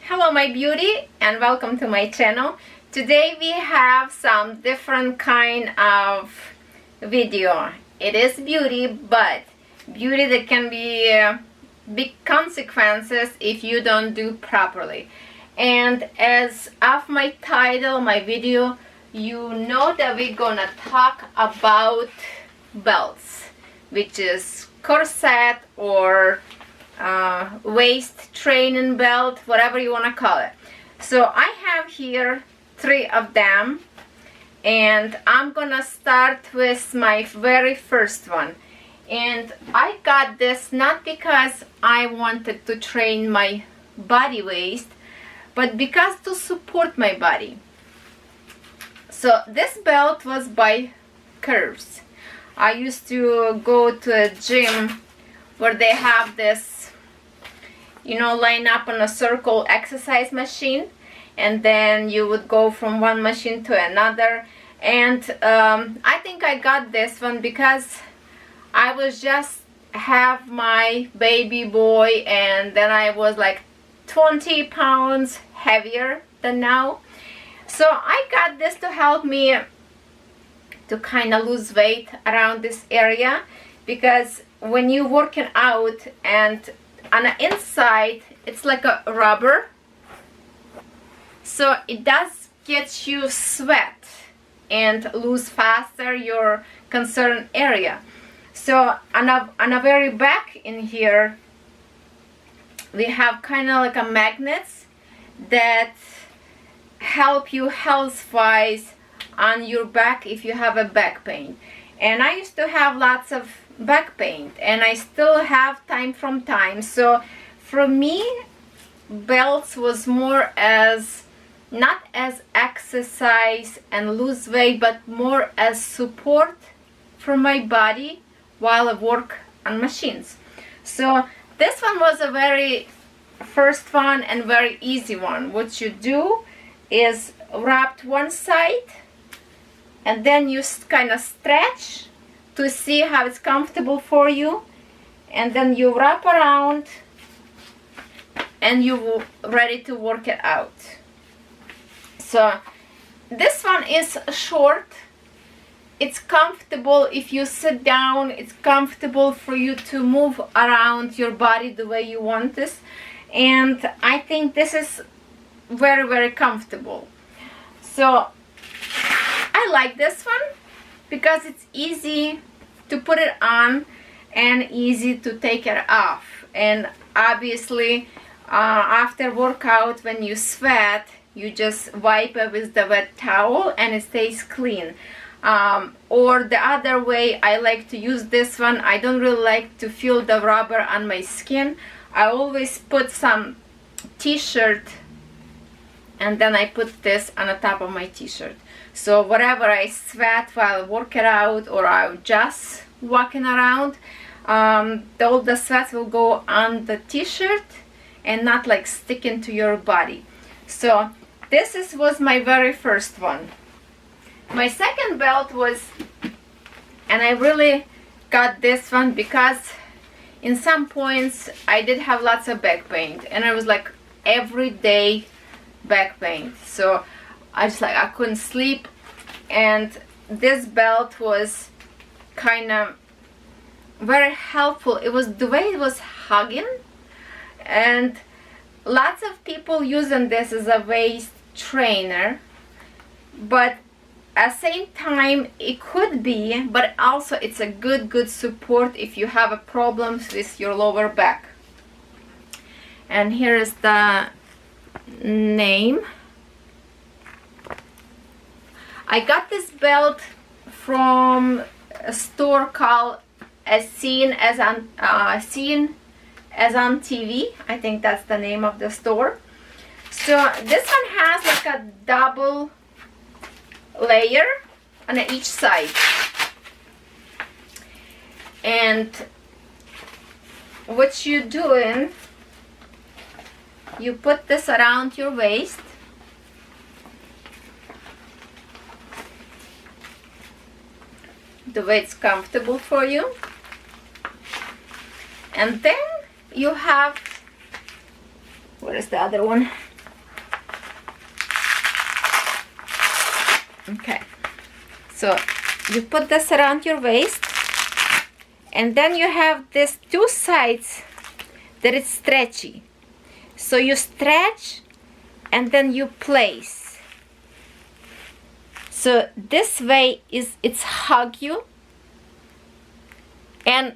Hello my beauty, and welcome to my channel. Today we have some different kind of video. It is beauty, but beauty that can be big consequences if you don't do properly. And as of my title, my video, you know that we're gonna talk about belts, which is corset or waist training belt, whatever you want to call it. So I have here 3 of them, and I'm gonna start with my very first one. And I got this not because I wanted to train my body waist, but because to support my body. So this belt was by Curves. I used to go to a gym where they have this, you know, line up on a circle exercise machine, and then you would go from one machine to another. And I think I got this one because I was just have my baby boy, and then I was like 20 pounds heavier than now. So I got this to help me to kind of lose weight around this area, because when you're working out and on the inside it's like a rubber, so it does get you sweat and lose faster your concerned area. So on a very back in here we have kind of like a magnets that help you health wise on your back if you have a back pain. And I used to have lots of back pain, and I still have time from time. So for me, belts was more as not as exercise and lose weight, but more as support for my body while I work on machines. So this one was a very first one and very easy one. What you do is wrap one side, and then you kind of stretch to see how it's comfortable for you, and then you wrap around and you're ready to work it out. So this one is short, it's comfortable if you sit down, it's comfortable for you to move around your body the way you want this, and I think this is very comfortable. So I like this one because it's easy to put it on and easy to take it off. And obviously after workout, when you sweat, you just wipe it with the wet towel and it stays clean. Or the other way, I like to use this one. I don't really like to feel the rubber on my skin. I always put some t-shirt, and then I put this on the top of my t-shirt. So whatever I sweat while working out or I'm just walking around, all the sweat will go on the t-shirt and not like sticking to your body. So this was my very first one. My second belt was, and I really got this one because in some points I did have lots of back pain, and I was like everyday back pain. So I couldn't sleep, and this belt was kind of very helpful. It was the way it was hugging, and lots of people using this as a waist trainer, but at the same time it could be, but also it's a good support if you have a problems with your lower back. And here is the name. I got this belt from a store called As Seen as on TV. I think that's the name of the store. So this one has like a double layer on each side, and what you're doing, you put this around your waist, the way it's comfortable for you, and then you have, where is the other one? So you put this around your waist, and then you have these two sides that is stretchy. So you stretch and then you place. So this way it's hug you, and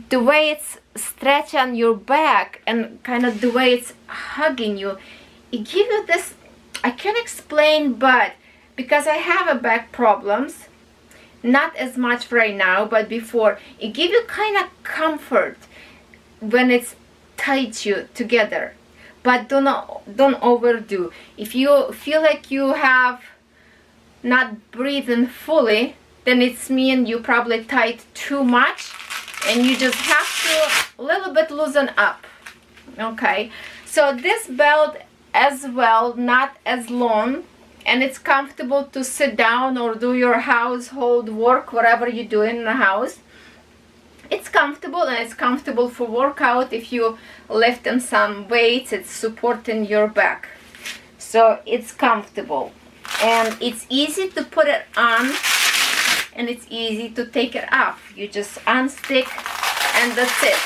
the way it's stretch on your back and kind of the way it's hugging you, it gives you this, I can't explain, but because I have a back problems, not as much right now, but before, it gives you kind of comfort when it's tight you together. But don't overdo. If you feel like you have not breathing fully, then it's mean you probably tight too much, and you just have to a little bit loosen up. Okay, so this belt as well, not as long, and it's comfortable to sit down or do your household work, whatever you do in the house. It's comfortable, and it's comfortable for workout. If you lifting some weights, it's supporting your back, so it's comfortable, and it's easy to put it on, and it's easy to take it off. You just unstick, and that's it.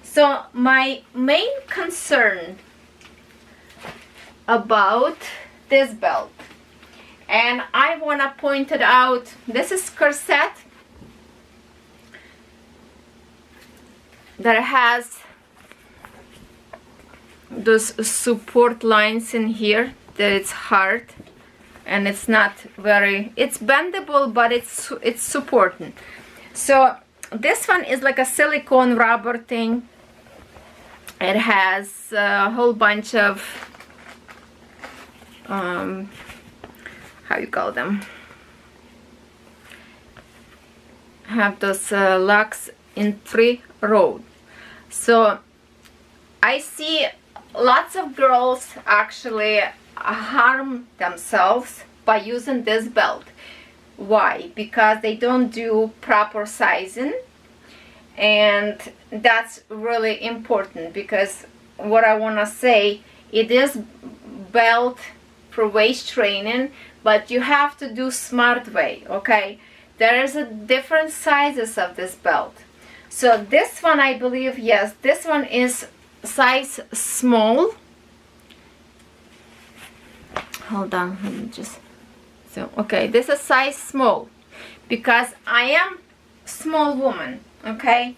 So my main concern about this belt, and I want to point it out, this is corset that has those support lines in here, that it's hard and it's not very, it's bendable, but it's supporting. So this one is like a silicone rubber thing. It has a whole bunch of how you call them, have those locks in 3 rows. So I see lots of girls actually harm themselves by using this belt. Why? Because they don't do proper sizing, and that's really important, because what I want to say, it is belt for waist training, but you have to do smart way. Okay, there is a different sizes of this belt. So this one, I believe, yes, this one is size small. Hold on, let me just, so okay, this is size small because I am small woman. Okay,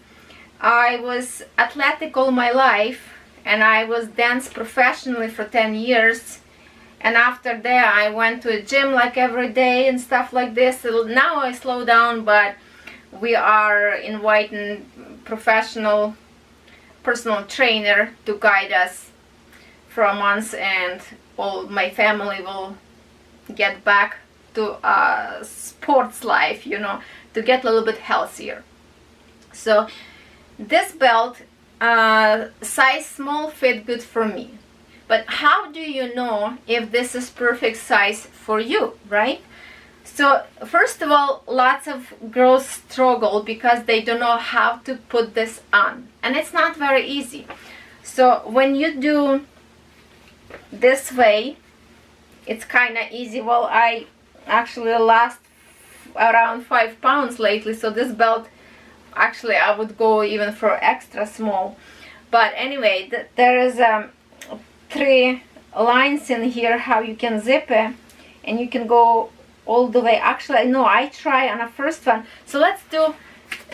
I was athletic all my life, and I was dance professionally for 10 years, and after that I went to a gym like every day and stuff like this. So now I slow down, but we are inviting professional personal trainer to guide us for a month, and all my family will get back to sports life, you know, to get a little bit healthier. So this belt, size small, fit good for me. But how do you know if this is perfect size for you, right? So first of all, lots of girls struggle because they don't know how to put this on, and it's not very easy. So when you do this way, it's kind of easy. Well, I actually lost around 5 pounds lately, so this belt, actually I would go even for extra small. But anyway, there is 3 lines in here how you can zip it, and you can go all the way. Actually, no, I try on the first one. So let's do,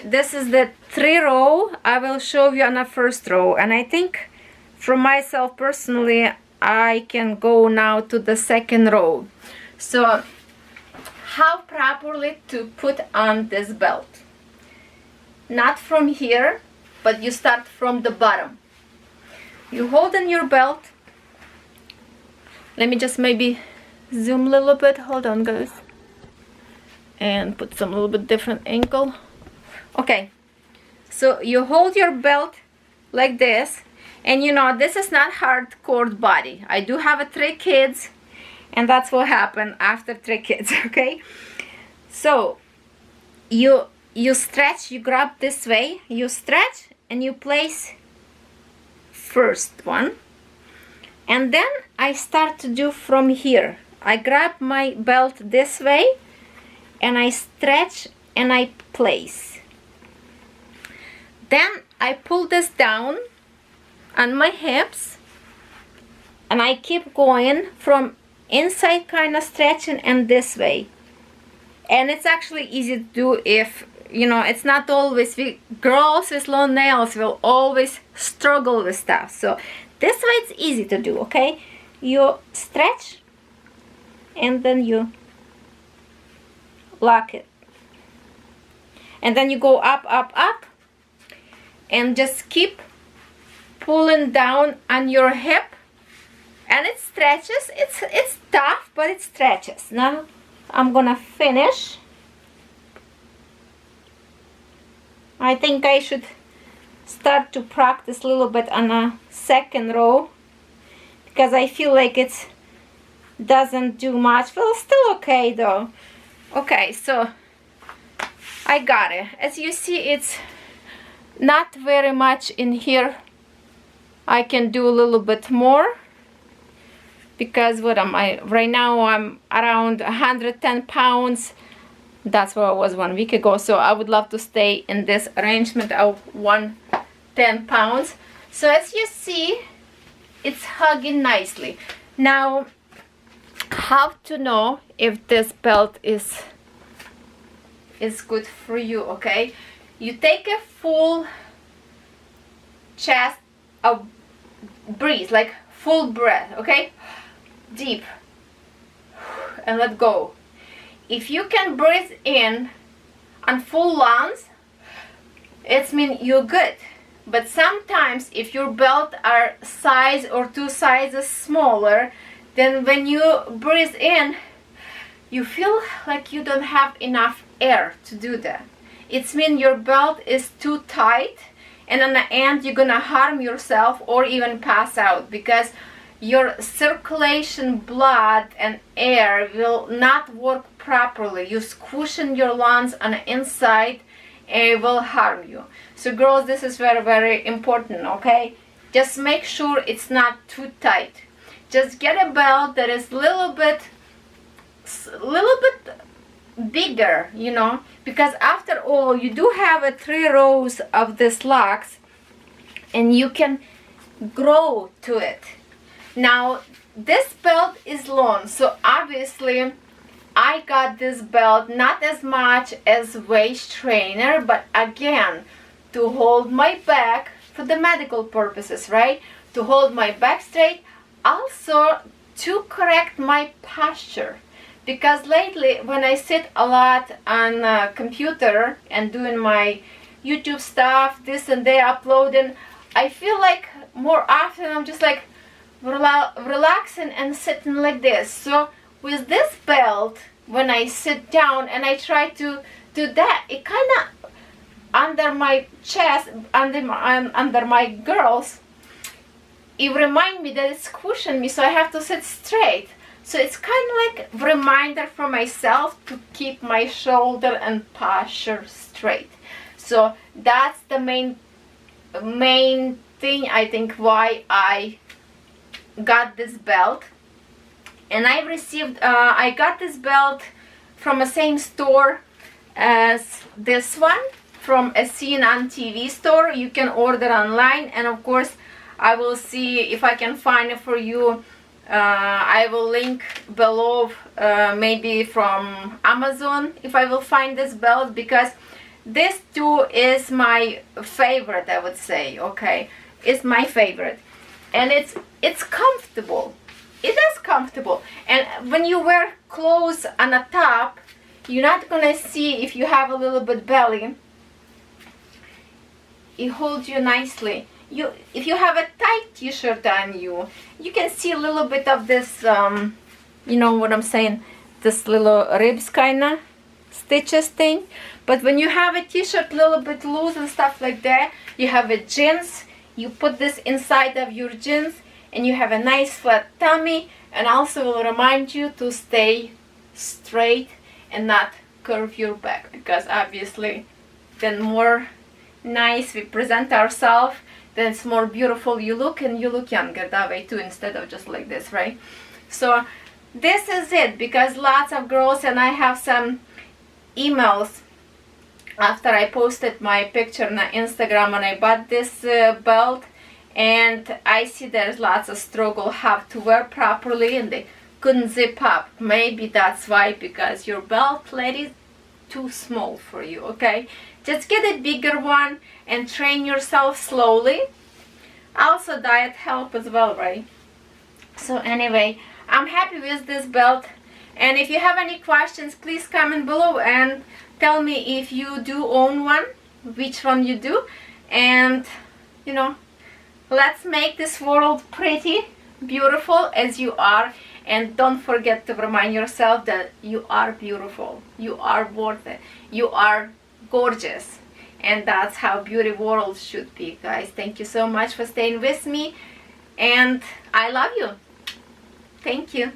this is the 3 row. I will show you on the first row, and I think for myself personally, I can go now to the 2nd row. So how properly to put on this belt? Not from here, but you start from the bottom. You hold in your belt. Let me just maybe zoom a little bit. Hold on, guys, and put some little bit different angle. Okay, so you hold your belt like this, and you know, this is not hardcore body. I do have 3 kids, and that's what happened after 3 kids. Okay, so you stretch, you grab this way, you stretch, and you place first one, and then I start to do from here. I grab my belt this way and I stretch and I place. Then I pull this down on my hips and I keep going from inside, kind of stretching, and this way. And it's actually easy to do if, you know, it's not always, girls with long nails will always struggle with stuff. So this way it's easy to do, okay? You stretch and then you lock it. And then you go up, up, up, and just keep pulling down on your hip. And it stretches. It's tough, but it stretches. Now I'm gonna finish. I think I should start to practice a little bit on a second row, because I feel like it doesn't do much. Well, still okay though. Okay, so I got it. As you see, it's not very much in here. I can do a little bit more, because what am I right now? I'm around 110 pounds. That's where I was 1 week ago. So I would love to stay in this arrangement of 110 pounds. So as you see, it's hugging nicely. Now, how to know if this belt is good for you? Okay, you take a full chest of breathe, like full breath, okay, deep, and let go. If you can breathe in on full lungs, it means you're good. But sometimes if your belt are size or 2 sizes smaller, then when you breathe in, you feel like you don't have enough air to do that. It means your belt is too tight, and in the end you're gonna harm yourself or even pass out, because your circulation, blood and air will not work properly. You squishing your lungs on the inside, and it will harm you. So girls, this is very, very important, okay? Just make sure it's not too tight. Just get a belt that is a little bit bigger, you know, because after all, you do have 3 rows of this locks, and you can grow to it. Now, this belt is long, so obviously I got this belt not as much as waist trainer, but again, to hold my back for the medical purposes, right? To hold my back straight, also to correct my posture. Because lately, when I sit a lot on a computer and doing my YouTube stuff, this and that, uploading, I feel like more often I'm just like relaxing and sitting like this. So with this belt, when I sit down and I try to do that, it kind of under my chest, under my girls, it reminds me that it's cushioning me, so I have to sit straight. So it's kind of like a reminder for myself to keep my shoulder and posture straight. So that's the main thing, I think, why I got this belt. And I received, I got this belt from the same store as this one, from a Seen on TV store. You can order online, and of course I will see if I can find it for you. I will link below, maybe from Amazon, if I will find this belt, because this too is my favorite, I would say. Okay, it's my favorite, and it's comfortable. It is comfortable, and when you wear clothes on the top, you're not gonna see if you have a little bit belly. It holds you nicely. If you have a tight t-shirt on you, you can see a little bit of this, you know what I'm saying, this little ribs kind of stitches thing. But when you have a t-shirt a little bit loose and stuff like that, you have a jeans, you put this inside of your jeans, and you have a nice flat tummy, and also will remind you to stay straight and not curve your back, because obviously then more nice we present ourselves, then it's more beautiful you look, and you look younger that way too, instead of just like this, right? So this is it, because lots of girls, and I have some emails after I posted my picture on Instagram and I bought this belt, and I see there's lots of struggle how to wear properly and they couldn't zip up. Maybe that's why, because your belt, ladies, too small for you. Okay, just get a bigger one and train yourself slowly. Also diet help as well, right? So anyway, I'm happy with this belt, and if you have any questions, please comment below and tell me if you do own one, which one you do, and you know, let's make this world pretty, beautiful as you are. And don't forget to remind yourself that you are beautiful, you are worth it, you are gorgeous, and that's how beauty world should be, guys. Thank you so much for staying with me, and I love you. Thank you.